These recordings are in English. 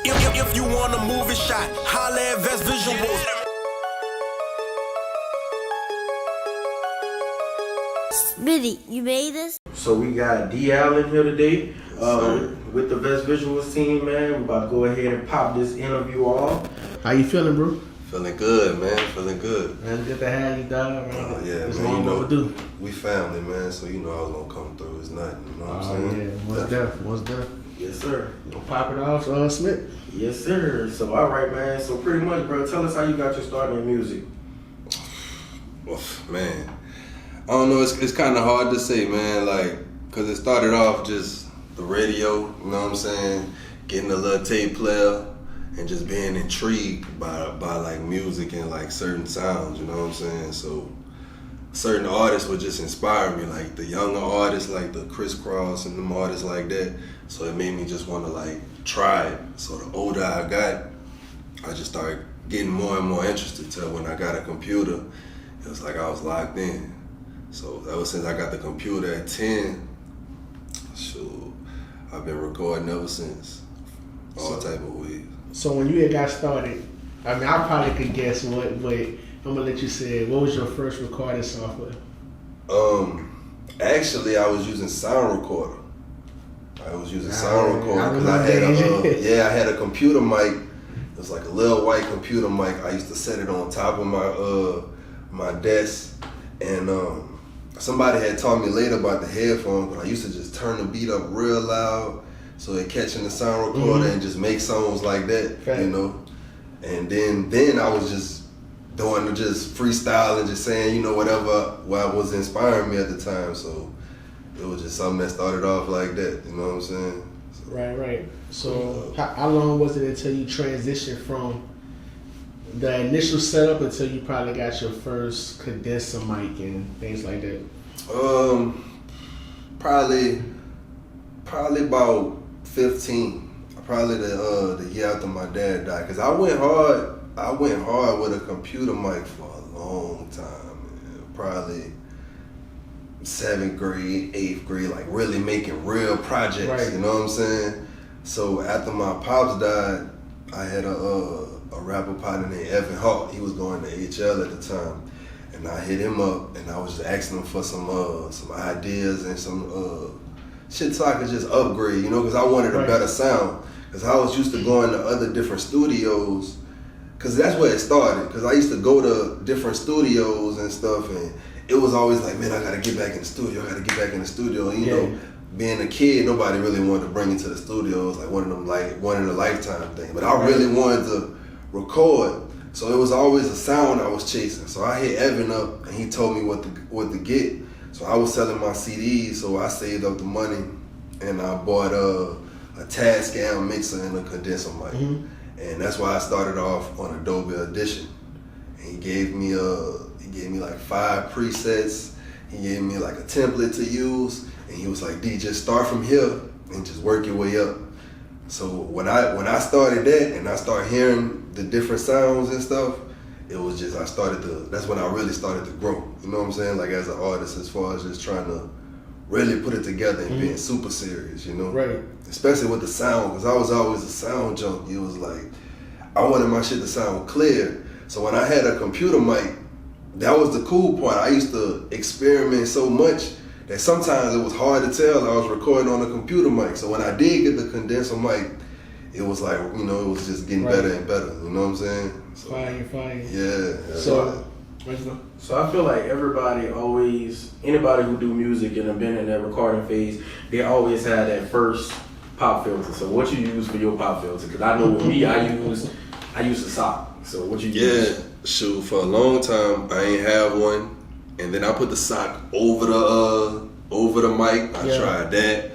If you want a movie shot, holla at vesvisuals. Smitty, you made this? So we got D Allen here today with the vesvisuals team, man. We're about to go ahead and pop this interview off. How you feeling, bro? Feeling good, man. Feeling good. Man, good to have you, dog. Man. Oh, yeah, it's man. long You know, overdue. we family, man, so you know I was going to come through. It's nothing, you know what I'm saying? Yeah, what's def? Yes, sir. You gonna pop it off, Smith? Yes, sir. So, all right, man. So, pretty much, bro, tell us how you got your start in music. Oof, man. I don't know. It's kind of hard to say, man, like, because it started off just the radio, you know what I'm saying? Getting a little tape player and just being intrigued by like music and like certain sounds, you know what I'm saying? So certain artists would just inspire me, like the younger artists, like the Crisscross and them artists like that. So it made me just want to like try it. So the older I got, I just started getting more and more interested till when I got a computer, it was like I was locked in. So ever since I got the computer at 10, shoot, I've been recording ever since, all type of ways. So when you had got started, I mean, I probably could guess what, but I'm gonna let you say it. What was your first recording software? Actually, I was using sound recorder. I was using sound recorder because I had a computer mic. It was like a little white computer mic. I used to set it on top of my desk, and somebody had taught me later about the headphones, but I used to just turn the beat up real loud so it catching the sound recorder and just make songs like that, you know. And then I was just doing just freestyling, just saying, you know, whatever was inspiring me at the time. So it was just something that started off like that, you know what I'm saying? So, Right. So how long was it until you transitioned from the initial setup until you probably got your first condenser mic and things like that? Probably about 15. Probably the year after my dad died, cause I went hard with a computer mic for a long time, man. Probably 7th grade, 8th grade, like really making real projects. You know what I'm saying? So after my pops died, I had a rapper partner named Evan Hawk. He was going to HL at the time, and I hit him up and I was just asking him for some ideas and some shit so I could just upgrade, you know, because I wanted a better sound. Because I was used to going to other different studios, because that's where it started. Because I used to go to different studios and stuff, and it was always like, man, I gotta get back in the studio. And, you know, being a kid, nobody really wanted to bring you to the studio. It was like one in a lifetime thing. But I really wanted to record, so it was always a sound I was chasing. So I hit Evan up, and he told me what to get. So I was selling my CDs, so I saved up the money, and I bought a Tascam mixer and a condenser mic. And that's why I started off on Adobe Audition. And he gave me like 5 presets. He gave me like a template to use, and he was like, D, just start from here and just work your way up. So when I started that and I started hearing the different sounds and stuff, it was just that's when I really started to grow. You know what I'm saying? Like as an artist, as far as just trying to really put it together and being super serious, you know? Right. Especially with the sound, because I was always a sound junkie. It was like, I wanted my shit to sound clear. So when I had a computer mic, that was the cool part. I used to experiment so much that sometimes it was hard to tell I was recording on a computer mic. So when I did get the condenser mic, it was like, you know, it was just getting better and better. You know what I'm saying? So, Fire. Yeah. So I feel like anybody who do music and have been in that recording phase, they always had that first pop filter. So what you use for your pop filter? Because I know with me, I use a sock. So what you use? Yeah, shoot, for a long time I ain't have one, and then I put the sock over the mic. I tried that.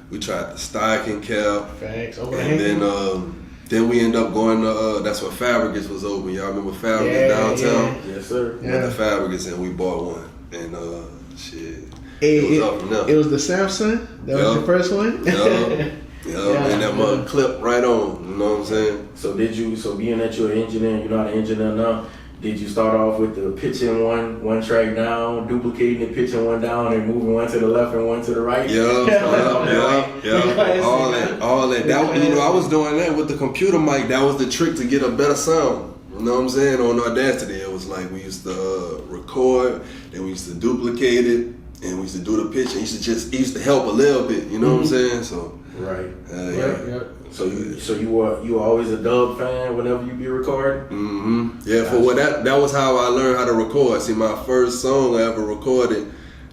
We tried the stocking cap. Facts. And then we end up going to that's when Fabricus was open. Y'all remember Fabricus downtown? Yeah. Yes, sir. We went to Fabricus and we bought one. And shit. It was up and up. It was the Samsung? That was your first one? Yeah, and that mug clipped right on, you know what I'm saying? So being that you're an engineer and you're not an engineer now, Did you start off with the pitching one track down, duplicating it, pitching one down, and moving one to the left and one to the right? Yeah. All that. I was doing that with the computer mic. That was the trick to get a better sound. You know what I'm saying? On Audacity, it was like we used to record, then we used to duplicate it, and we used to do the pitch. It used to help a little bit. You know what I'm saying? So right. Yeah. So you were always a dub fan whenever you be recording? Mm-hmm. Yeah. Gotcha. That was how I learned how to record. See, my first song I ever recorded,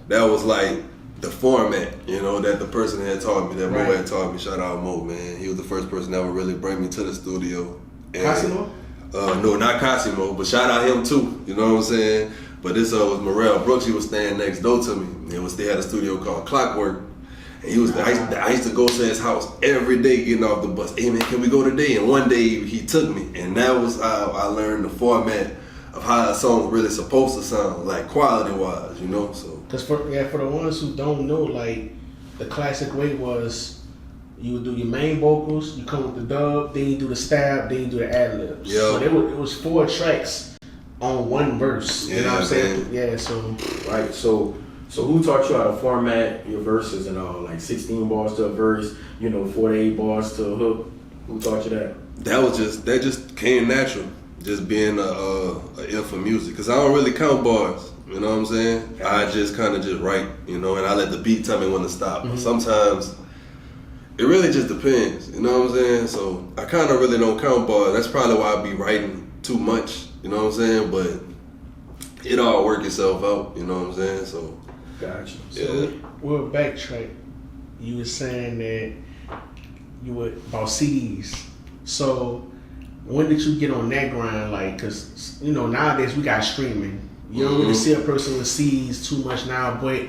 that was like the format, that the person had taught me, that Mo had taught me. Shout out Mo, man. He was the first person that would really bring me to the studio. Cosimo? No, not Cosimo, but shout out him too. You know what I'm saying? But this was Morel Brooks. He was staying next door to me. They had a studio called Clockwork. And I used to go to his house every day getting off the bus. Hey man, can we go today? And one day he took me, and that was how I learned the format of how a song was really supposed to sound, like quality wise, So because for the ones who don't know, like the classic way was you would do your main vocals, you come with the dub, then you do the stab, then you do the ad libs. Yeah. So it was 4 tracks on one verse. You know what I'm saying? Yeah. So right. So who taught you how to format your verses and all? Like 16 bars to a verse, 48 bars to a hook. Who taught you that? That just came natural. Just being a ear for music. Cause I don't really count bars. You know what I'm saying? I just kind of just write, and I let the beat tell me when to stop. Mm-hmm. Sometimes it really just depends. You know what I'm saying? So I kind of really don't count bars. That's probably why I be writing too much. You know what I'm saying? But it all work itself out. You know what I'm saying? So. Gotcha. So we'll backtrack. You were saying that you were about CDs. So when did you get on that grind? Like, cause nowadays we got streaming. You don't really see a person with CDs too much now, but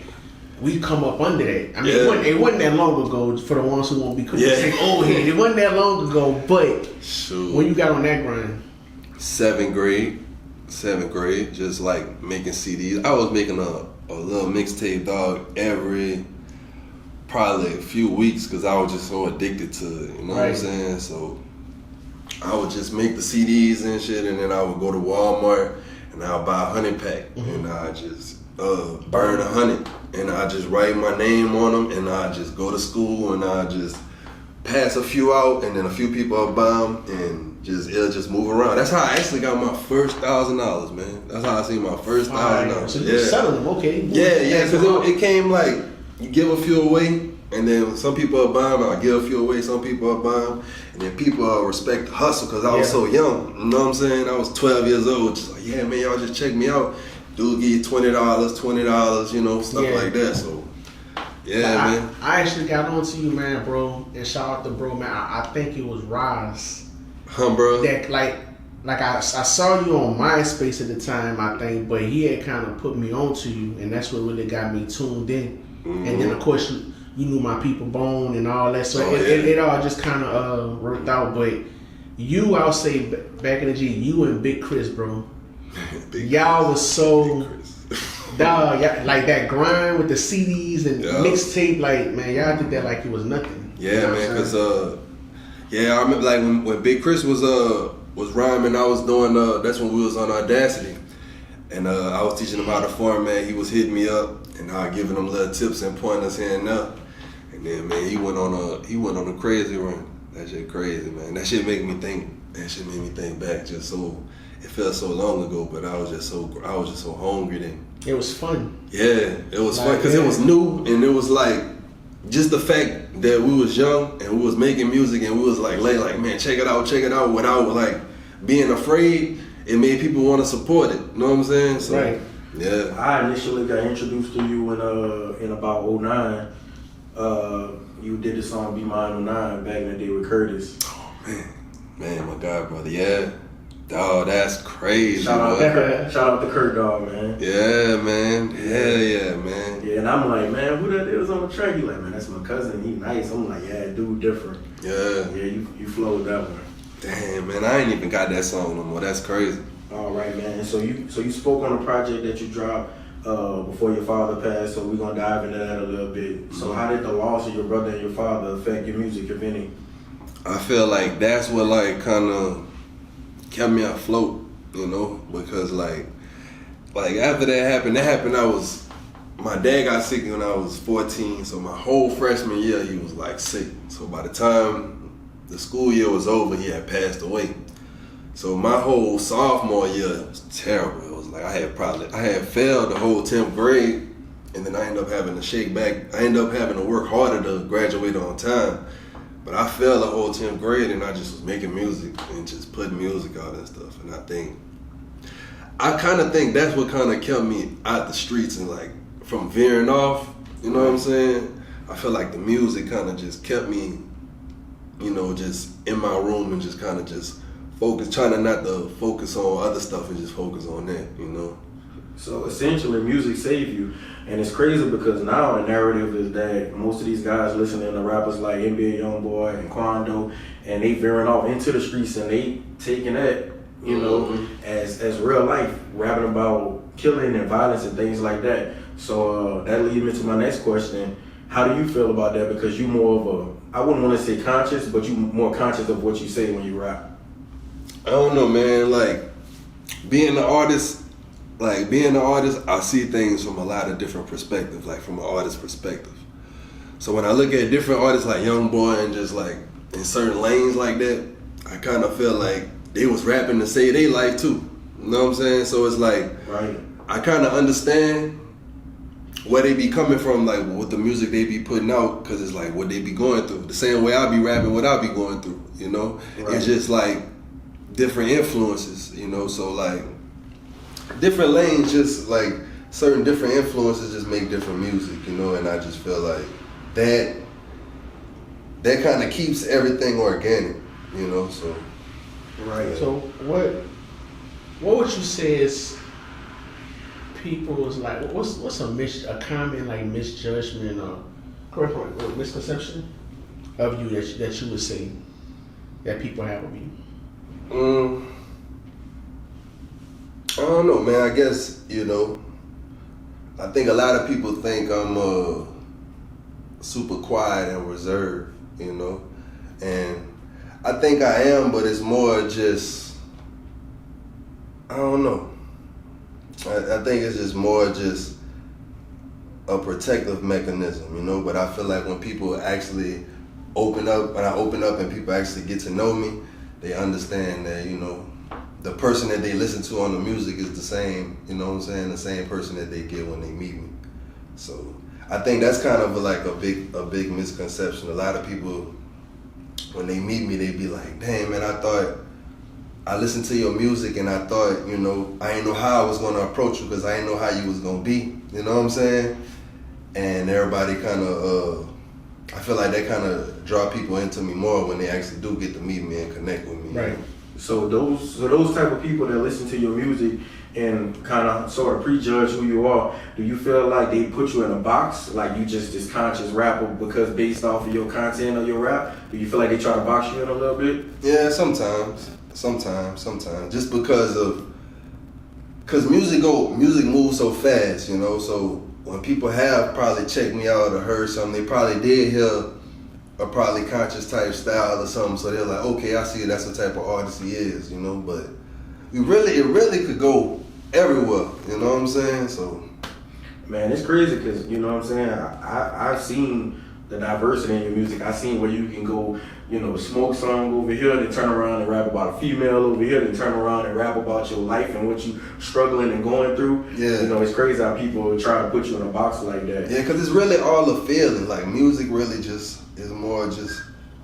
we come up under that. I mean, it wasn't that long ago for the ones who won't be cool. Say old head. It wasn't that long ago, but when you got on that grind, 7th grade, just like making CDs. I was making a little mixtape, dog, every probably a few weeks because I was just so addicted to it. You know what I'm saying? So I would just make the CDs and shit, and then I would go to Walmart and I would buy a 100 pack, and I just burn 100, and I just write my name on them, and I just go to school, and I just pass a few out, and then a few people would buy them, and it'll just move around. That's how I actually got my first $1,000, man. That's how I see my first $1,000. So you selling them, okay? Yeah, because it came like you give a few away, and then some people will buy them. I give a few away, some people will buy them, and then people respect the hustle because I was so young. You know what I'm saying? I was 12 years old, just like, yeah, man, y'all just check me out. Dude, give you $20, stuff like that. So. Yeah, man. I actually got on to you, man, bro, and shout out to bro, man. I think it was Rise. Bro. That like I saw you on MySpace at the time, I think, but he had kind of put me on to you, and that's what really got me tuned in. Mm-hmm. And then of course you knew my people Bone and all that, so it all just kind of worked out. But you, I'll say back in the G, you and Big Chris, bro, y'all was so. Dog, like that grind with the CDs and mixtape, like, man, y'all did that like it was nothing. Yeah, man, because I remember like when Big Chris was rhyming, I was doing that's when we was on Audacity, and I was teaching him how to format. He was hitting me up, and I was giving him little tips and pointers here and there. And then, man, he went on a crazy run. That shit crazy, man. That shit made me think. That shit made me think back. Just so it felt so long ago, but I was just so hungry then. It was fun. Yeah, it was fun because it was new, and it was like just the fact that we was young and we was making music and we was like man, check it out, without like being afraid. It made people want to support it. You know what I'm saying? So, yeah. I initially got introduced to you in about 09. You did the song "Be Mine" 09 back in the day with Curtis. Oh man, my God, brother, yeah. Oh, that's crazy. Shout out to Kurt, dog, man. Yeah, man. Hell yeah, man. Yeah, and I'm like, man, who that is on the track? He like, man, that's my cousin. He nice. I'm like, yeah, dude, different. Yeah. Yeah, you flowed that one. Damn, man, I ain't even got that song no more. That's crazy. All right, man. And so you spoke on a project that you dropped before your father passed. So we're gonna dive into that a little bit. So how did the loss of your brother and your father affect your music, if any? I feel like that's what like kind of kept me afloat. you know, because like after that happened, my dad got sick when I was 14, so my whole freshman year he was like sick. So by the time the school year was over, he had passed away. So my whole sophomore year was terrible. It was like I had failed the whole 10th grade, and then I ended up having to shake back. I ended up having to work harder to graduate on time. But I failed the whole 10th grade, and I just was making music and just putting music out and stuff. And I kind of think that's what kind of kept me out the streets and like from veering off. You know what I'm saying? I feel like the music kind of just kept me, you know, just in my room and just kind of just trying not to focus on other stuff and just focus on that, you know. So essentially, music saved you, and it's crazy because now the narrative is that most of these guys listening to rappers like NBA YoungBoy and Quando, and they veering off into the streets and they taking that, you know, as real life, rapping about killing and violence and things like that. So that leads me to my next question: how do you feel about that? Because you more of a, I wouldn't want to say conscious, but you more conscious of what you say when you rap. I don't know, man. Like being an artist, I see things from a lot of different perspectives, like from an artist's perspective. So when I look at different artists like YoungBoy and just like in certain lanes like that, I kind of feel like they was rapping to save their life too. You know what I'm saying? So it's like, right. I kind of understand where they be coming from, like with the music they be putting out, because it's like what they be going through. The same way I be rapping what I be going through, you know? Right. It's just like different influences, you know? So like different lanes, just like certain different influences just make different music, you know? And I just feel like that kind of keeps everything organic, you know? So Right. So what would you say is people's like what's a common like misjudgment or misconception of you that you would say that people have of you? I don't know, man. I guess, you know, I think a lot of people think I'm super quiet and reserved, you know, and I think I am, but it's more just, I don't know. I think it's just more just a protective mechanism, you know, but I feel like when people actually open up and people actually get to know me, they understand that, you know, the person that they listen to on the music is the same, you know what I'm saying, the same person that they get when they meet me. So I think that's kind of like a big misconception. A lot of people, when they meet me, they be like, damn, man, I listened to your music and I thought, you know, I didn't know how I was going to approach you because I didn't know how you was going to be. You know what I'm saying? And everybody kind of, I feel like that kind of draw people into me more when they actually do get to meet me and connect with me. Right. So those type of people that listen to your music and kind of sort of prejudge who you are, do you feel like they put you in a box, like you just this conscious rapper because based off of your content or your rap? Do you feel like they try to box you in a little bit? Yeah, sometimes. Just because music moves so fast, you know. So when people have probably checked me out or heard something, they probably did hear a probably conscious type style or something. So they're like, okay, I see that's the type of artist he is, you know. But it really could go everywhere, you know what I'm saying? So, man, it's crazy because, you know what I'm saying, I've seen the diversity in your music. I've seen where you can go, you know, smoke song over here, then turn around and rap about a female over here, then turn around and rap about your life and what you struggling and going through. Yeah. You know, it's crazy how people try to put you in a box like that. Yeah, because it's really all a feeling. Like, music really just is more just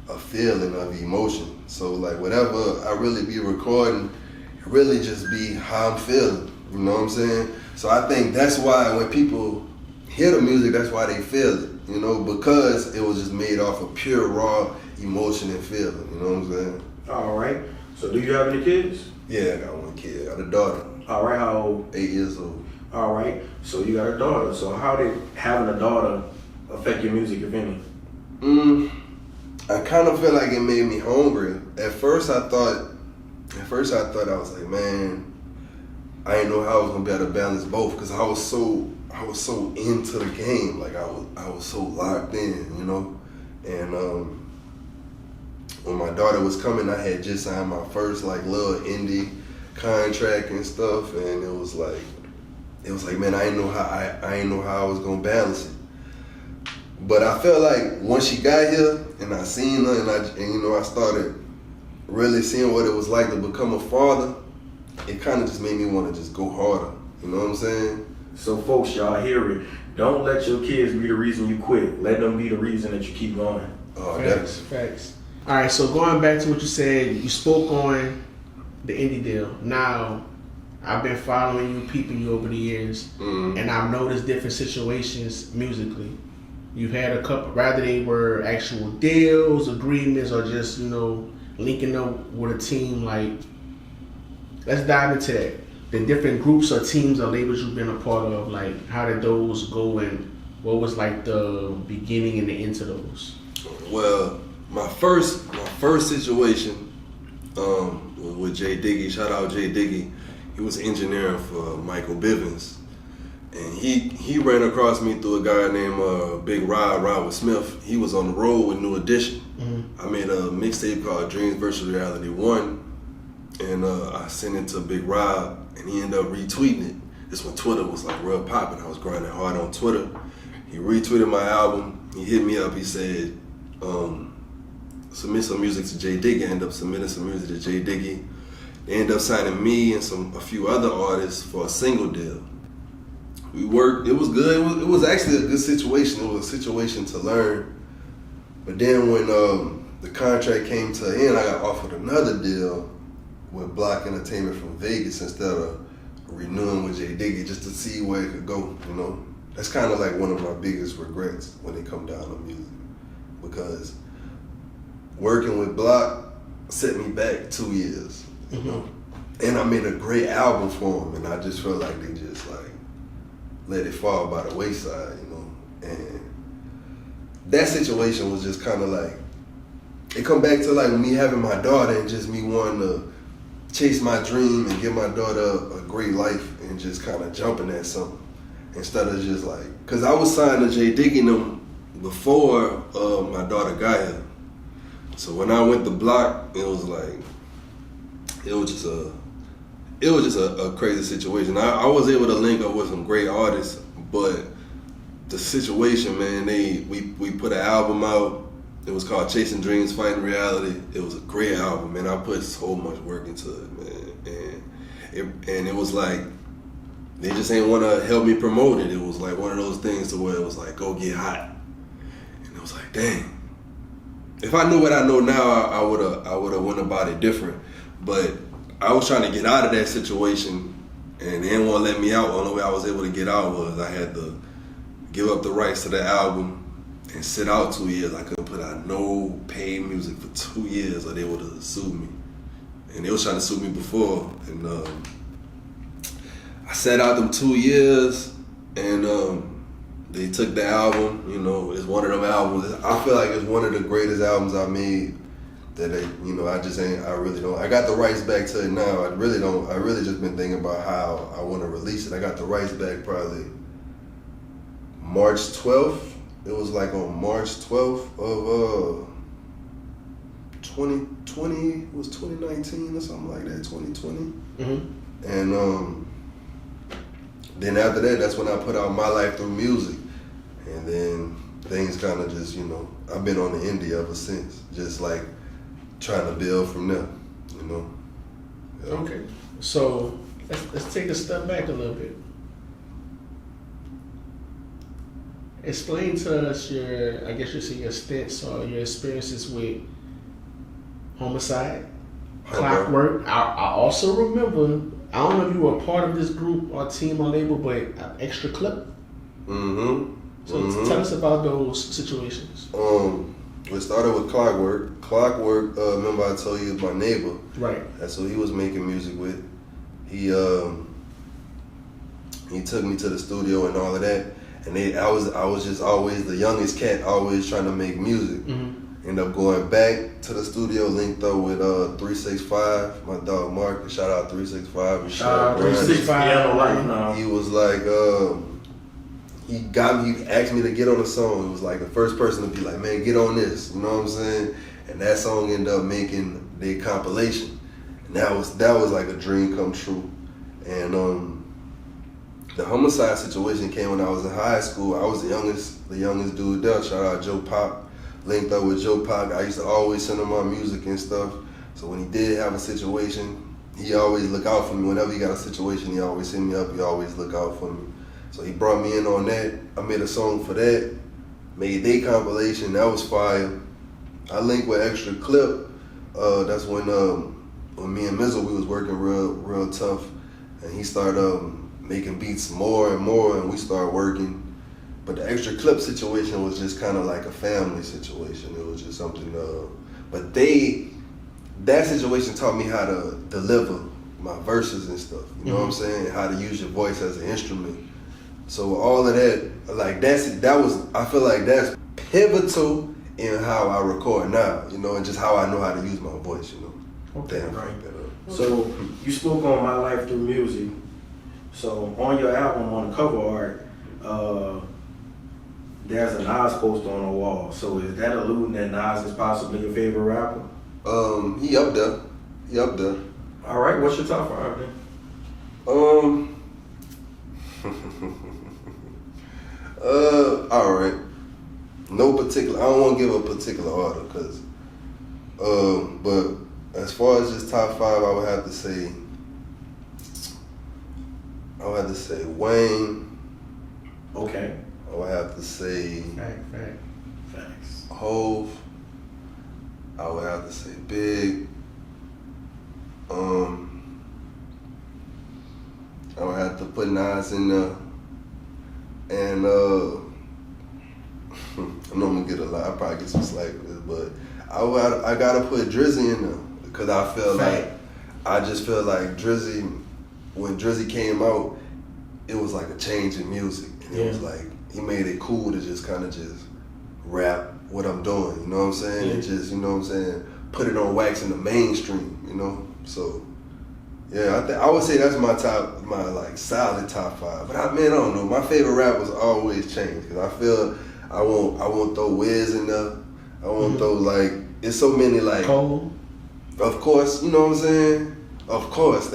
a feeling of emotion. So, like, whatever I really be recording, it really just be how I'm feeling. You know what I'm saying? So I think that's why when people hear the music, that's why they feel it. You know, because it was just made off of pure, raw emotion and feeling. You know what I'm saying? All right. So do you have any kids? Yeah, I got one kid. I got a daughter. All right. How old? 8 years old. All right. So you got a daughter. So how did having a daughter affect your music, if any? I kind of feel like it made me hungry. At first I thought I was like, man, I didn't know how I was gonna be able to balance both because I was so into the game. Like I was so locked in, you know. And when my daughter was coming, I had just signed my first like little indie contract and stuff, and it was like, man, I ain't know how I was gonna balance it. But I felt like once she got here and I seen her and I started really seeing what it was like to become a father, it kind of just made me want to just go harder. You know what I'm saying? So folks, y'all hear it. Don't let your kids be the reason you quit. Let them be the reason that you keep going. Oh, Facts. All right, so going back to what you said, you spoke on the indie deal. Now, I've been following you, peeping you over the years, and I've noticed different situations musically. You've had a couple, rather they were actual deals, agreements, or just, linking up with a team. Like, let's dive into that. The different groups or teams or labels you've been a part of, like, how did those go and what was like the beginning and the end to those? Well, my first situation was with Jay Diggy. Shout out Jay Diggy. He was engineering for Michael Bivins. And he ran across me through a guy named Big Rod Smith. He was on the road with New Edition. I made a mixtape called Dreams vs. Reality 1. And I sent it to Big Rod, and he ended up retweeting it. This when Twitter was like real popping. I was grinding hard on Twitter. He retweeted my album. He hit me up. He said, submit some music to Jay Diggy. I ended up submitting some music to Jay Diggy. They ended up signing me and a few other artists for a single deal. We worked. It was good. It was actually a good situation. It was a situation to learn. But then when the contract came to an end, I got offered another deal with Block Entertainment from Vegas instead of renewing with Jay Diggy just to see where it could go. That's kind of like one of my biggest regrets when it come down to music, because working with Block set me back 2 years. And I made a great album for them, and I just felt like they just like let it fall by the wayside, and that situation was just kind of like, it come back to like me having my daughter and just me wanting to chase my dream and give my daughter a great life and just kind of jumping at something instead of just like, because I was signed to Jay Diggy them before my daughter got here. So when I went to Block, it was just a crazy situation. I was able to link up with some great artists, but the situation, man, we put an album out. It was called Chasing Dreams, Fighting Reality. It was a great album, man. I put so much work into it, man. And it was like, they just ain't want to help me promote it. It was like one of those things to where it was like, go get hot. And it was like, dang. If I knew what I know now, I would've went about it different. But I was trying to get out of that situation, and they didn't want to let me out. The only way I was able to get out was I had to give up the rights to the album and sit out 2 years. I couldn't put out no paid music for 2 years, or they would have sued me. And they was trying to sue me before, and I sat out them 2 years, and they took the album. It's one of them albums. I feel like it's one of the greatest albums I made. That I really don't. I got the rights back to it now. I really just been thinking about how I want to release it. I got the rights back probably March 12th. It was like on March 12th of 2020. It was 2019 or something like that. 2020. And then after that, that's when I put out My Life Through Music, and then things kind of just I've been on the indie ever since. Just like trying to build from there, Yeah. Okay, so let's take a step back a little bit. Explain to us your stints or your experiences with Homicide, Clockwork. I also remember, I don't know if you were a part of this group or team or label, but Extra Clip. So tell us about those situations. We started with Clockwork. Remember I told you, is my neighbor. Right. That's who he was making music with. He took me to the studio and all of that. And I was just always the youngest cat, always trying to make music. Ended up going back to the studio, linked up with 365, my dog Mark. Shout out 365. Shout out 365. He was like, he asked me to get on a song. It was like the first person to be like, man, get on this. You know what I'm saying? And that song ended up making their compilation. And that was like a dream come true. And the homicide situation came when I was in high school. I was the youngest dude there. Shout out Joe Pop. Linked up with Joe Pop. I used to always send him my music and stuff. So when he did have a situation, he always look out for me. Whenever he got a situation, he always hit me up. He always look out for me. So he brought me in on that. I made a song for that. Made their compilation. That was fire. I linked with Extra Clip. That's when me and Mizzle, we was working real tough. And he started making beats more and more, and we started working. But the Extra Clip situation was just kind of like a family situation. It was just something, but that situation taught me how to deliver my verses and stuff. You know what I'm saying? How to use your voice as an instrument. So all of that, like I feel like that's pivotal in how I record now, you know, and just how I know how to use my voice, you know. Okay, Damn, right. that up. So you spoke on My Life Through Music. So on your album, on the cover art, there's a Nas poster on the wall. So is that alluding that Nas is possibly your favorite rapper? He up there. All right, what's your top 5 then? All right. No particular. I don't want to give a particular order, cause, but as far as just top 5, I would have to say Wayne. Okay. I would have to say Facts. Hove. I would have to say Big. I would have to put Nas in there. And I know I'm gonna get a lot. I probably get some slack for this, but I gotta put Drizzy in there because I just feel like Drizzy, when Drizzy came out, it was like a change in music, and it was like he made it cool to just kind of just rap what I'm doing. You know what I'm saying? Yeah. And just, you know what I'm saying, put it on wax in the mainstream. You know, so. Yeah, I would say that's my like solid top 5. But I don't know. My favorite rappers always change because I feel I won't throw Wiz in there. I won't throw like it's so many like. Cole. Of course, you know what I'm saying. Of course,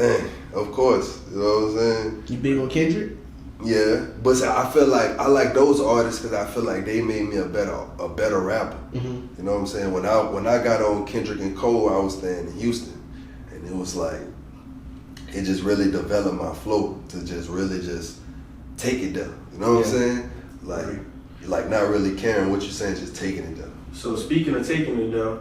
you know what I'm saying. You big on Kendrick? Yeah, but I feel like I like those artists because I feel like they made me a better rapper. You know what I'm saying. When I got on Kendrick and Cole, I was staying in Houston, and it was like. It just really developed my flow to just really just take it there. You know what I'm saying? Like not really caring what you're saying, just taking it there. So speaking of taking it there,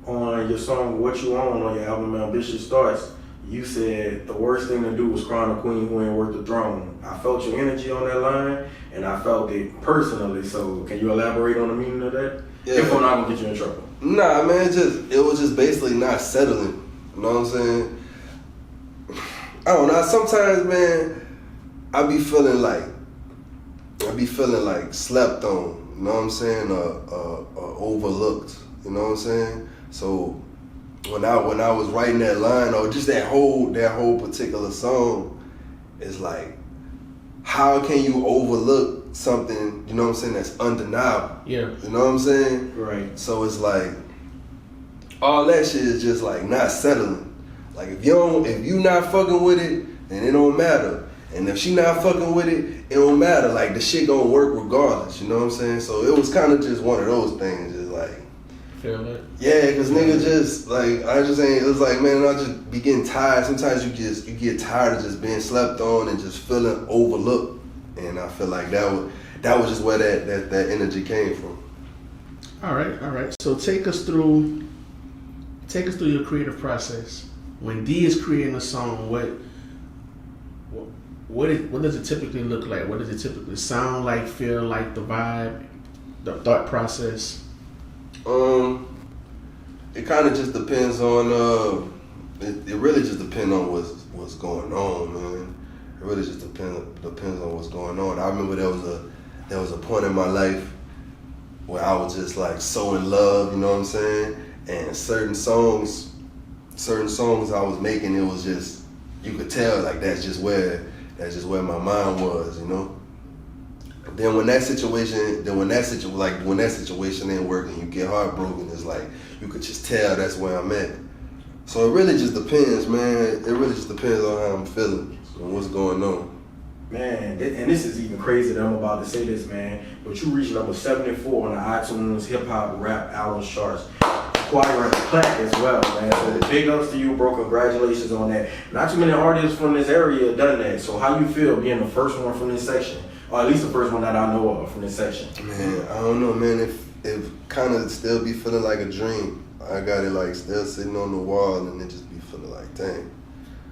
on your song What You on your album Ambitious Starts, you said the worst thing to do was crown a queen who ain't worth the throne. I felt your energy on that line, and I felt it personally. So can you elaborate on the meaning of that? Yeah. If I'm not gonna get you in trouble. Nah, man, it was just basically not settling. You know what I'm saying? I don't know. Sometimes, man, I be feeling like slept on. You know what I'm saying? Overlooked. You know what I'm saying? So when I was writing that line or just that whole particular song, it's like, how can you overlook something? You know what I'm saying? That's undeniable. Yeah. You know what I'm saying? Right. So it's like all that shit is just like not settling. Like if you not fucking with it, then it don't matter. And if she not fucking with it, it don't matter. Like the shit gonna work regardless. You know what I'm saying? So it was kind of just one of those things. Just like, feel it? Yeah, cause nigga just like I just ain't. It was like, man, I just be getting tired. Sometimes you get tired of just being slept on and just feeling overlooked. And I feel like that was just where that energy came from. All right. So take us through your creative process. When D is creating a song, what does it typically look like? What does it typically sound like, feel like, the vibe, the thought process? It kind of just depends on. It really just depends on what's going on, man. It really just depends on what's going on. I remember there was a point in my life where I was just like so in love, you know what I'm saying? And certain songs I was making, it was just, you could tell like that's just where my mind was, you know. Then when that situation ain't working, you get heartbroken. It's like you could just tell that's where I'm at. So it really just depends, man. It really just depends on how I'm feeling and what's going on. Man, and this is even crazy that I'm about to say this, man. But you reached number 74 on the iTunes Hip Hop Rap Albums charts. Acquiring a plaque as well, man. So big ups to you, bro. Congratulations on that. Not too many artists from this area have done that. So how you feel being the first one from this section? Or at least the first one that I know of from this section. Man, I don't know, man. It kind of still be feeling like a dream. I got it like still sitting on the wall and it just be feeling like, dang.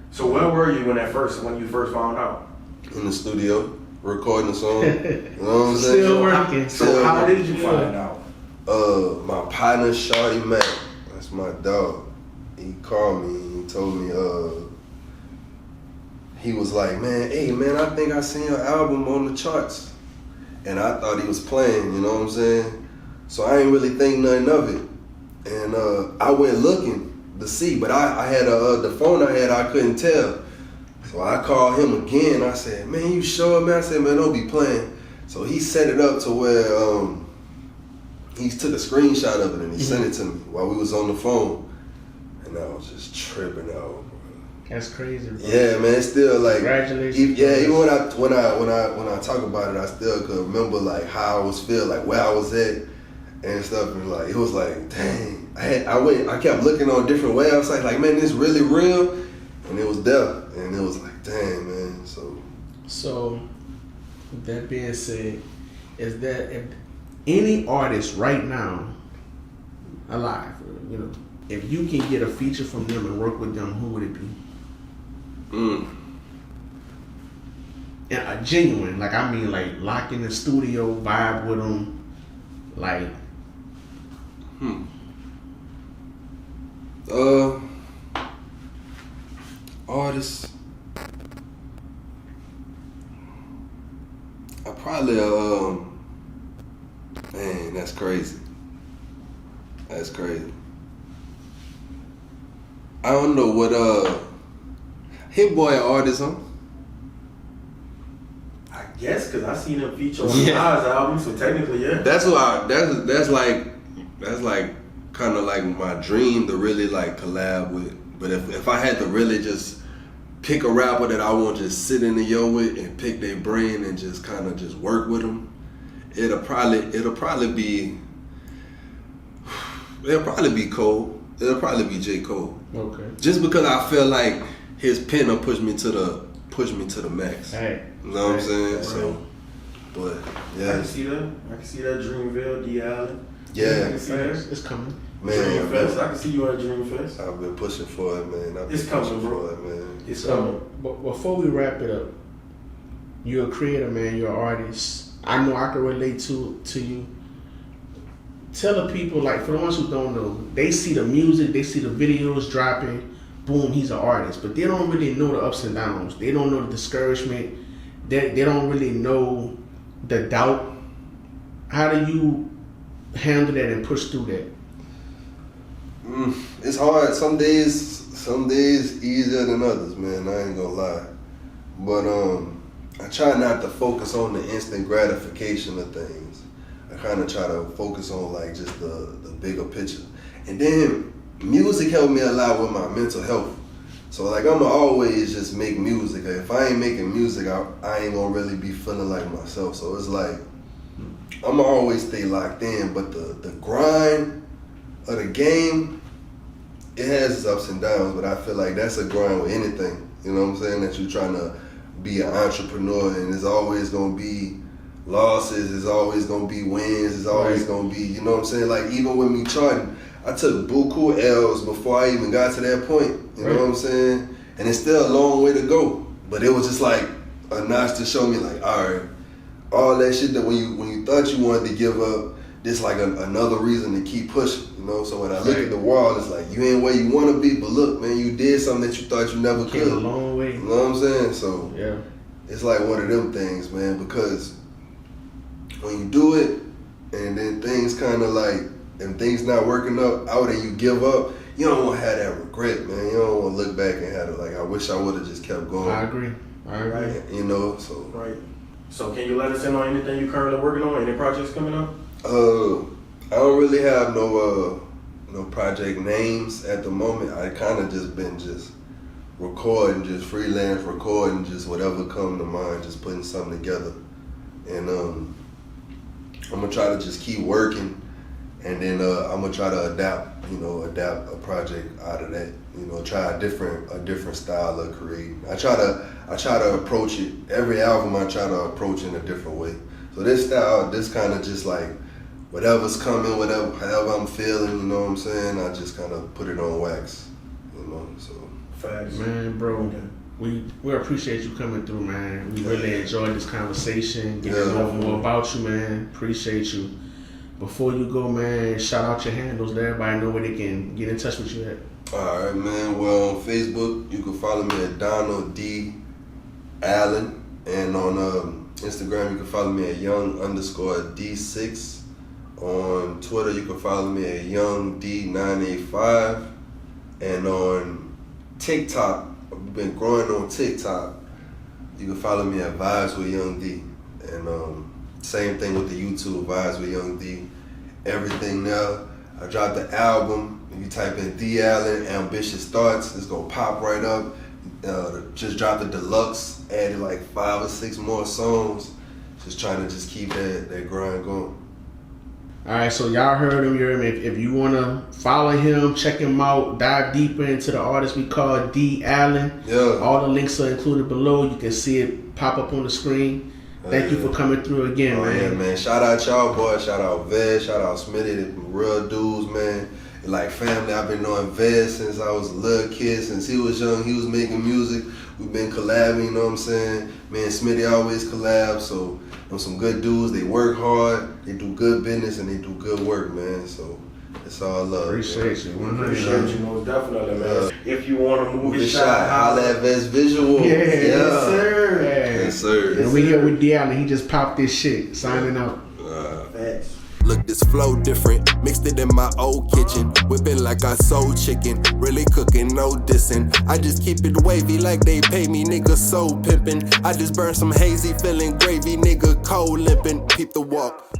So where were you when you first found out? In the studio, recording a song. You know what I'm saying? Still working. So how did you find out? My partner, Shawty Mac, that's my dog. He called me and he told me, he was like, man, hey man, I think I seen your album on the charts. And I thought he was playing, you know what I'm saying? So I ain't really think nothing of it. And I went looking to see, but I had the phone I had, I couldn't tell. So I called him again. I said, man, you sure, man? I said, man, don't be playing. So he set it up to where he took a screenshot of it and he sent it to me while we was on the phone. And I was just tripping out, bro. That's crazy, bro. Yeah, man, it's still like, Congratulations. Even when I talk about it, I still could remember like how I was feeling, like where I was at and stuff. And like it was like, dang. I kept looking on different websites, like, man, this really real, and it was there. And it was like, damn, man. So with that being said, is that if any artist right now alive, you know, if you can get a feature from them and work with them, who would it be? And a genuine, like I mean, like lock in the studio, vibe with them, like. Artists. I probably man, that's crazy. That's crazy. I don't know what Hit Boy an artist, huh? I guess because I seen him feature on Nas album, so technically, yeah. That's what that's like kind of like my dream to really like collab with. But if I had to really just pick a rapper that I want to just sit in the yo with and pick their brain and just kind of just work with them, it'll probably be Cole. It'll probably be J. Cole. Okay. Just because I feel like his pen will push me to the max. Hey. You know what I'm saying? Right. So, but yeah. I can see that Dreamville, D. Allen. Yeah. I can see that. It's coming. Man, Dreamfest. I can see you at Dreamfest. I've been pushing for it, man. It's coming, bro. For it, man. It's coming. But before we wrap it up, you're a creator, man. You're an artist. I know I can relate to you. Tell the people, like for the ones who don't know, they see the music, they see the videos dropping, boom, he's an artist. But they don't really know the ups and downs. They don't know the discouragement. They don't really know the doubt. How do you handle that and push through that? It's hard. Some days easier than others, man. I ain't gonna lie. But I try not to focus on the instant gratification of things. I kind of try to focus on like just the bigger picture. And then music helped me a lot with my mental health. So like I'ma always just make music. If I ain't making music, I ain't gonna really be feeling like myself. So it's like I'ma always stay locked in. But the grind of the game, it has its ups and downs, but I feel like that's a grind with anything. You know what I'm saying? That you're trying to be an entrepreneur, and there's always gonna be losses, there's always gonna be wins, there's always gonna be, you know what I'm saying? Like even with me charting, I took buku L's before I even got to that point. You know what I'm saying? And it's still a long way to go. But it was just like a notch to show me like, all that shit that when you thought you wanted to give up, this like another reason to keep pushing, you know? So when I look at the wall, it's like, you ain't where you want to be, but look, man, you did something that you thought you never could. Came a long way. You know what I'm saying? So yeah, it's like one of them things, man, because when you do it and then things kind of like, and things not working out and you give up, you don't want to have that regret, man. You don't want to look back and have it like, I wish I would have just kept going. I agree. You know, so. Right. So can you let us in on anything you currently working on? Any projects coming up? I don't really have no project names at the moment. I kind of just been recording, just freelance recording, just whatever come to mind, just putting something together. And I'm gonna try to just keep working, and then I'm gonna try to adapt a project out of that. Try a different style of creating. I try to approach it. Every album I try to approach in a different way. So this style, this kind of just like whatever's coming, however I'm feeling, you know what I'm saying? I just kind of put it on wax, so. Facts. Man, bro, we appreciate you coming through, man. We really enjoyed this conversation, getting to know more about you, man. Appreciate you. Before you go, man, shout out your handles. Let everybody know where they can get in touch with you at. All right, man. Well, on Facebook, you can follow me at Donald D. Allen. And on Instagram, you can follow me at young_D6. On Twitter, you can follow me at youngD985. And on TikTok, I've been growing on TikTok. You can follow me at Vibes with Young D. And same thing with the YouTube, Vibes with Young D. Everything there. I dropped the album. If you type in D Allen, Ambitious Thoughts, it's gonna pop right up. Just dropped the deluxe, added like 5 or 6 more songs. Just trying to just keep that grind going. All right, so y'all heard him. If you want to follow him, check him out, dive deeper into the artist we call D Allen. Yeah. All the links are included below. You can see it pop up on the screen. Thank you for coming through again, man. Yeah, man. Shout out y'all, boys. Shout out Vez. Shout out Smitty. They real dudes, man. Like family, I've been knowing Vez since I was a little kid. Since he was young, he was making music. We've been collabing, you know what I'm saying? Me and Smitty always collab, so them some good dudes. They work hard, they do good business, and they do good work, man. So it's all love. Appreciate you. Appreciate you, most definitely, man. If you want a movie shot, holla at vesvisuals. Yes, sir. Yes, sir. And we here with D Allen. He just popped this shit. Signing out. Facts. Look, this flow different, mixed it in my old kitchen. Whipping like I sold chicken, really cooking, no dissing. I just keep it wavy like they pay me, nigga, soul pimping. I just burn some hazy, feeling gravy, nigga, cold limping. Keep the walk.